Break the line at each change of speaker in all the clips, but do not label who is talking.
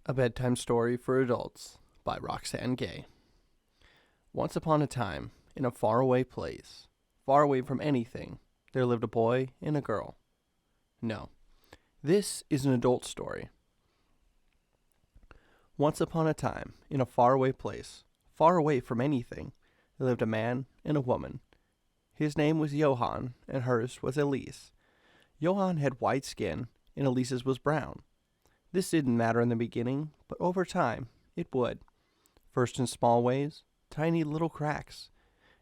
A Bedtime Story for Adults by Roxanne Gay. Once upon a time, in a faraway place, far away from anything, there lived a boy and a girl. No, this is an adult story. Once upon a time, in a faraway place, far away from anything, there lived a man and a woman. His name was Johann, and hers was Elise. Johann had white skin, and Elise's was brown. This didn't matter in the beginning, but over time, it would. First in small ways, tiny little cracks,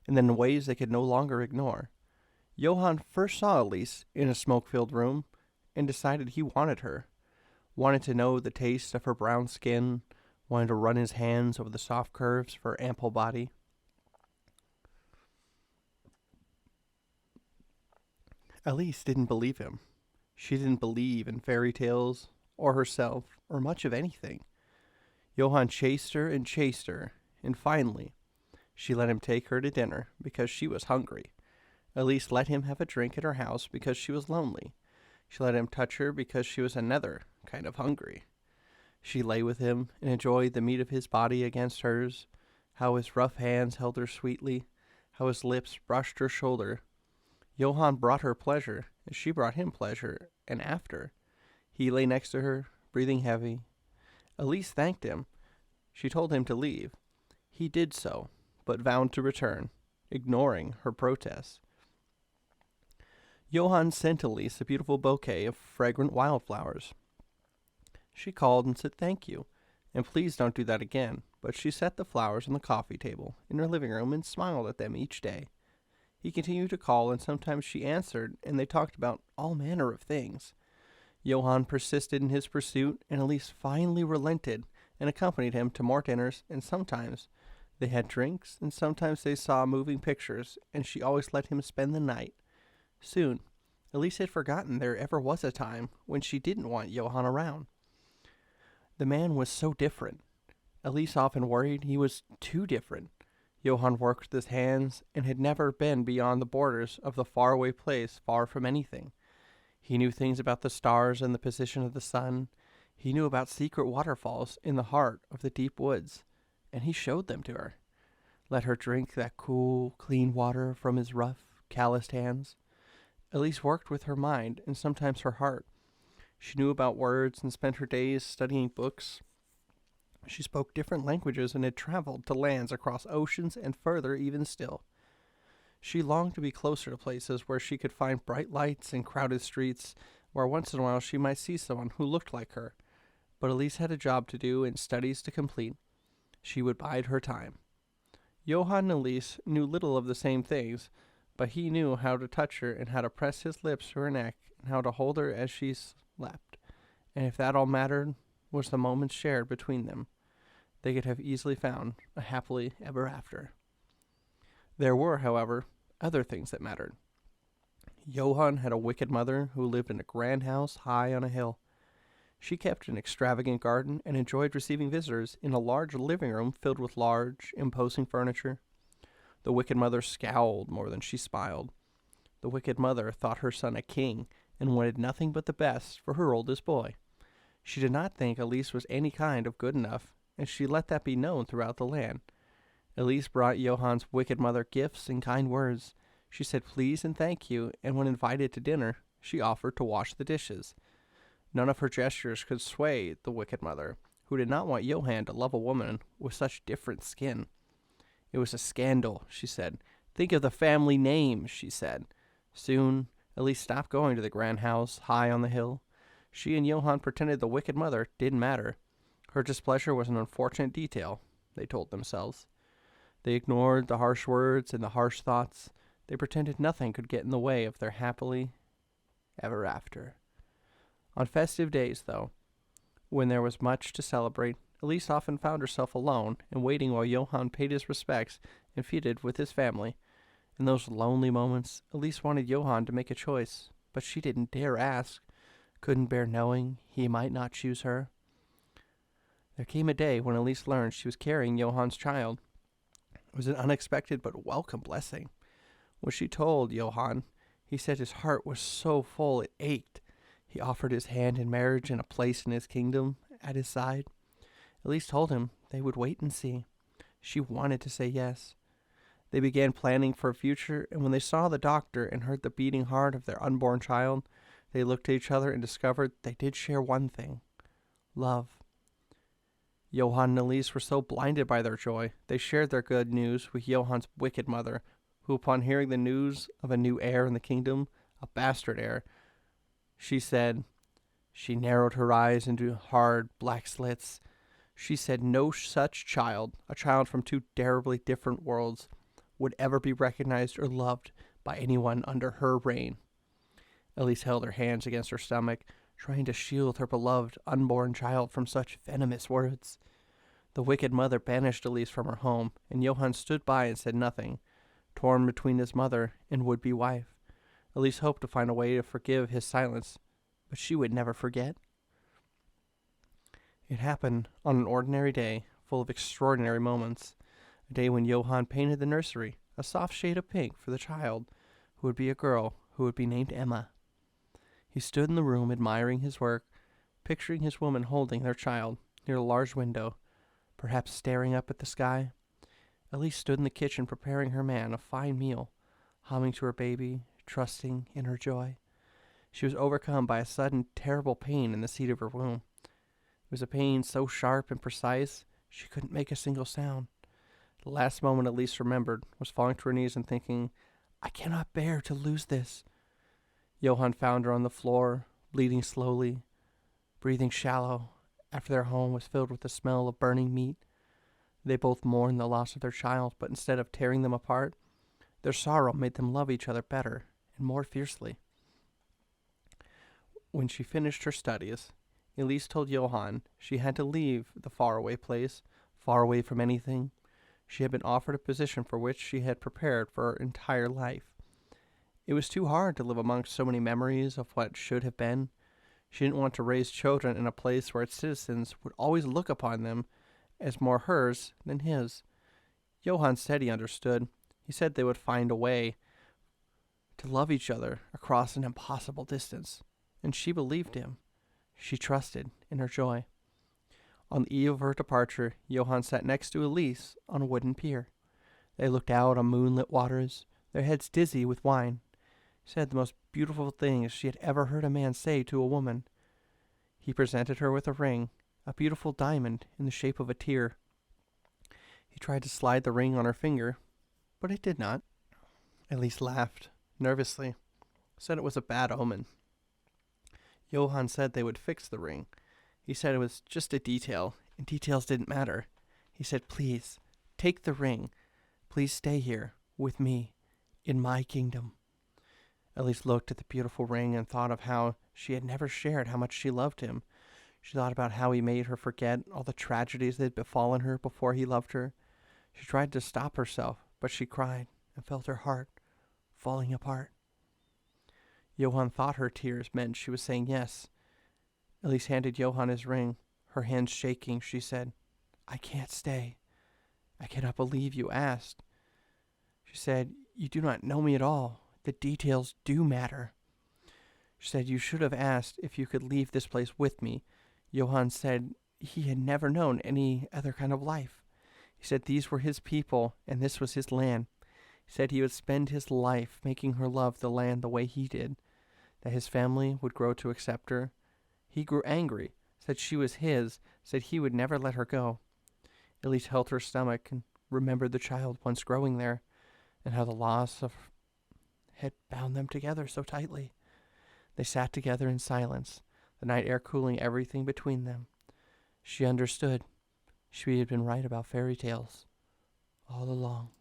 and then in ways they could no longer ignore. Johann first saw Elise in a smoke-filled room and decided he wanted her. Wanted to know the taste of her brown skin, wanted to run his hands over the soft curves of her ample body. Elise didn't believe him. She didn't believe in fairy tales, or herself, or much of anything. Johann chased her, and finally, she let him take her to dinner because she was hungry. Elise let him have a drink at her house because she was lonely. She let him touch her because she was another kind of hungry. She lay with him and enjoyed the meat of his body against hers, how his rough hands held her sweetly, how his lips brushed her shoulder. Johann brought her pleasure, and she brought him pleasure, and after, he lay next to her, breathing heavy. Elise thanked him. She told him to leave. He did so, but vowed to return, ignoring her protests. Johann sent Elise a beautiful bouquet of fragrant wildflowers. She called and said thank you, and please don't do that again, but she set the flowers on the coffee table in her living room and smiled at them each day. He continued to call, and sometimes she answered, and they talked about all manner of things. Johann persisted in his pursuit, and Elise finally relented and accompanied him to more dinners, and sometimes they had drinks, and sometimes they saw moving pictures, and she always let him spend the night. Soon, Elise had forgotten there ever was a time when she didn't want Johann around. The man was so different. Elise often worried he was too different. Johann worked with his hands and had never been beyond the borders of the faraway place far from anything. He knew things about the stars and the position of the sun. He knew about secret waterfalls in the heart of the deep woods, and he showed them to her. Let her drink that cool, clean water from his rough, calloused hands. Elise worked with her mind and sometimes her heart. She knew about words and spent her days studying books. She spoke different languages and had traveled to lands across oceans and further even still. She longed to be closer to places where she could find bright lights and crowded streets, where once in a while she might see someone who looked like her. But Elise had a job to do and studies to complete. She would bide her time. Johann and Elise knew little of the same things, but he knew how to touch her and how to press his lips to her neck and how to hold her as she slept. And if that all mattered was the moments shared between them, they could have easily found a happily ever after. There were, however, other things that mattered. Johann had a wicked mother who lived in a grand house high on a hill. She kept an extravagant garden and enjoyed receiving visitors in a large living room filled with large, imposing furniture. The wicked mother scowled more than she smiled. The wicked mother thought her son a king and wanted nothing but the best for her oldest boy. She did not think Elise was any kind of good enough, and she let that be known throughout the land. Elise brought Johann's wicked mother gifts and kind words. She said please and thank you, and when invited to dinner, she offered to wash the dishes. None of her gestures could sway the wicked mother, who did not want Johann to love a woman with such different skin. It was a scandal, she said. Think of the family name, she said. Soon, Elise stopped going to the grand house high on the hill. She and Johann pretended the wicked mother didn't matter. Her displeasure was an unfortunate detail, they told themselves. They ignored the harsh words and the harsh thoughts. They pretended nothing could get in the way of their happily ever after. On festive days, though, when there was much to celebrate, Elise often found herself alone and waiting while Johann paid his respects and feasted with his family. In those lonely moments, Elise wanted Johann to make a choice, but she didn't dare ask, couldn't bear knowing he might not choose her. There came a day when Elise learned she was carrying Johann's child. It was an unexpected but welcome blessing. When she told Johann, he said his heart was so full it ached. He offered his hand in marriage and a place in his kingdom at his side. Elise told him they would wait and see. She wanted to say yes. They began planning for a future, and when they saw the doctor and heard the beating heart of their unborn child, they looked at each other and discovered they did share one thing: love. Johann and Elise were so blinded by their joy, they shared their good news with Johann's wicked mother, who, upon hearing the news of a new heir in the kingdom, a bastard heir, she narrowed her eyes into hard black slits. She said no such child, a child from two terribly different worlds, would ever be recognized or loved by anyone under her reign. Elise held her hands against her stomach, trying to shield her beloved unborn child from such venomous words. The wicked mother banished Elise from her home, and Johann stood by and said nothing, torn between his mother and would-be wife. Elise hoped to find a way to forgive his silence, but she would never forget. It happened on an ordinary day, full of extraordinary moments. A day when Johann painted the nursery, a soft shade of pink for the child, who would be a girl, who would be named Emma. He stood in the room admiring his work, picturing his woman holding their child near a large window, perhaps staring up at the sky. Elise stood in the kitchen preparing her man a fine meal, humming to her baby, trusting in her joy. She was overcome by a sudden terrible pain in the seat of her womb. It was a pain so sharp and precise she couldn't make a single sound. The last moment Elise remembered was falling to her knees and thinking, "I cannot bear to lose this." Johann found her on the floor, bleeding slowly, breathing shallow, after their home was filled with the smell of burning meat. They both mourned the loss of their child, but instead of tearing them apart, their sorrow made them love each other better and more fiercely. When she finished her studies, Elise told Johann she had to leave the faraway place, far away from anything. She had been offered a position for which she had prepared for her entire life. It was too hard to live amongst so many memories of what should have been. She didn't want to raise children in a place where its citizens would always look upon them as more hers than his. Johann said he understood. He said they would find a way to love each other across an impossible distance, and she believed him. She trusted in her joy. On the eve of her departure, Johann sat next to Elise on a wooden pier. They looked out on moonlit waters, their heads dizzy with wine. He said the most beautiful things she had ever heard a man say to a woman. He presented her with a ring, a beautiful diamond in the shape of a tear. He tried to slide the ring on her finger, but it did not. Elise laughed nervously, said it was a bad omen. Johann said they would fix the ring. He said it was just a detail, and details didn't matter. He said, "Please, take the ring. Please stay here, with me, in my kingdom." Elise looked at the beautiful ring and thought of how she had never shared how much she loved him. She thought about how he made her forget all the tragedies that had befallen her before he loved her. She tried to stop herself, but she cried and felt her heart falling apart. Johann thought her tears meant she was saying yes. Elise handed Johann his ring. Her hands shaking, she said, "I can't stay. I cannot believe you asked." She said, "You do not know me at all. The details do matter." She said, "You should have asked if you could leave this place with me." Johann said he had never known any other kind of life. He said these were his people and this was his land. He said he would spend his life making her love the land the way he did, that his family would grow to accept her. He grew angry, said she was his, said he would never let her go. Elise held her stomach and remembered the child once growing there, and how the loss of had bound them together so tightly. They sat together in silence, the night air cooling everything between them. She understood. She had been right about fairy tales all along.